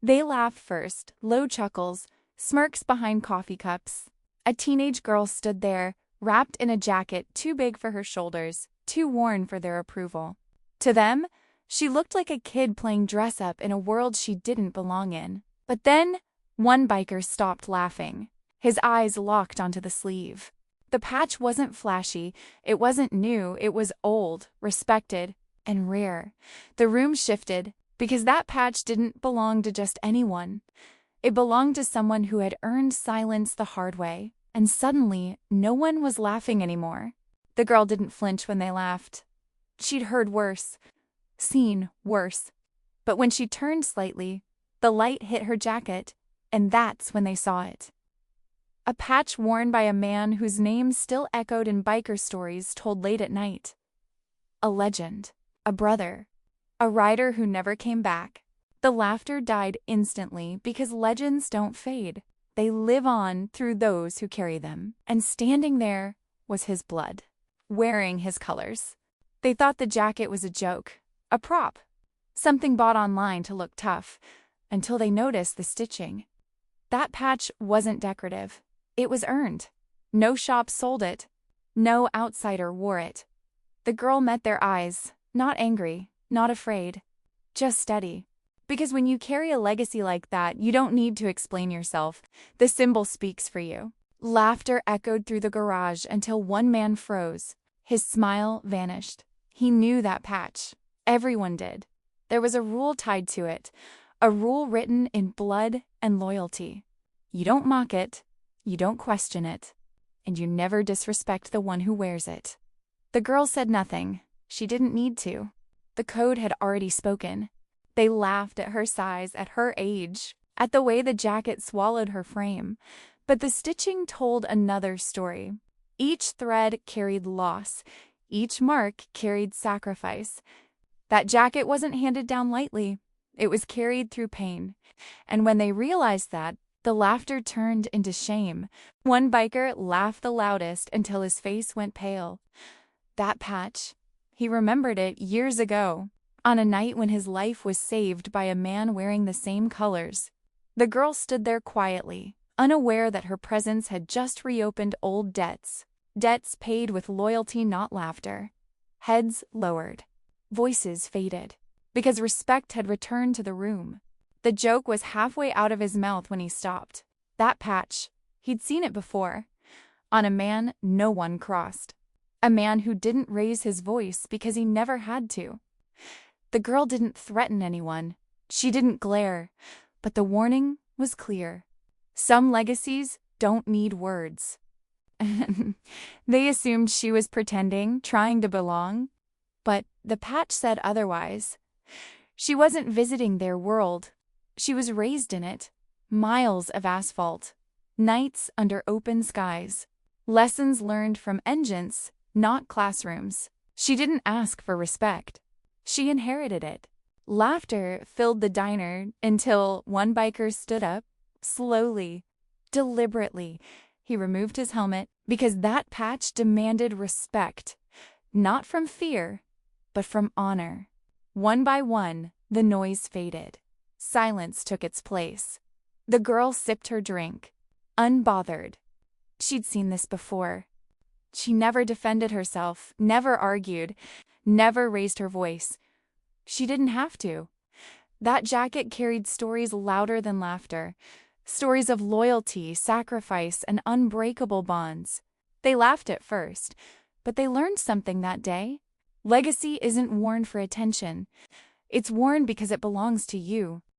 They laughed first, low chuckles, smirks behind coffee cups. A teenage girl stood there, wrapped in a jacket too big for her shoulders, too worn for their approval. To them, she looked like a kid playing dress-up in a world she didn't belong in. But then, one biker stopped laughing. His eyes locked onto the sleeve. The patch wasn't flashy, it wasn't new, it was old, respected, and rare. The room shifted, because that patch didn't belong to just anyone. It belonged to someone who had earned silence the hard way, and suddenly, no one was laughing anymore. The girl didn't flinch when they laughed. She'd heard worse, seen worse. But when she turned slightly, the light hit her jacket, and that's when they saw it. A patch worn by a man whose name still echoed in biker stories told late at night. A legend, a brother, a rider who never came back. The laughter died instantly because legends don't fade. They live on through those who carry them. And standing there was his blood, wearing his colors. They thought the jacket was a joke, a prop, something bought online to look tough, until they noticed the stitching. That patch wasn't decorative. It was earned. No shop sold it. No outsider wore it. The girl met their eyes, not angry, not afraid, just steady. Because when you carry a legacy like that, you don't need to explain yourself. The symbol speaks for you. Laughter echoed through the garage until one man froze. His smile vanished. He knew that patch. Everyone did. There was a rule tied to it, a rule written in blood and loyalty. You don't mock it, you don't question it, and you never disrespect the one who wears it. The girl said nothing. She didn't need to. The code had already spoken. They laughed at her size, at her age, at the way the jacket swallowed her frame. But the stitching told another story. Each thread carried loss. Each mark carried sacrifice. That jacket wasn't handed down lightly. It was carried through pain. And when they realized that, the laughter turned into shame. One biker laughed the loudest until his face went pale. That patch, he remembered it years ago, on a night when his life was saved by a man wearing the same colors. The girl stood there quietly, unaware that her presence had just reopened old debts. Debts paid with loyalty, not laughter. Heads lowered. Voices faded. Because respect had returned to the room. The joke was halfway out of his mouth when he stopped. That patch, he'd seen it before. On a man no one crossed. A man who didn't raise his voice because he never had to. The girl didn't threaten anyone. She didn't glare. But the warning was clear. Some legacies don't need words. They assumed she was pretending, trying to belong. But the patch said otherwise. She wasn't visiting their world. She was raised in it. Miles of asphalt. Nights under open skies. Lessons learned from engines, not classrooms. She didn't ask for respect. She inherited it. Laughter filled the diner until one biker stood up, slowly, deliberately. He removed his helmet because that patch demanded respect, not from fear, but from honor. One by one, the noise faded. Silence took its place. The girl sipped her drink, unbothered. She'd seen this before. She never defended herself, never argued, never raised her voice. She didn't have to. That jacket carried stories louder than laughter. Stories of loyalty, sacrifice, and unbreakable bonds. They laughed at first, but they learned something that day. Legacy isn't worn for attention. It's worn because it belongs to you.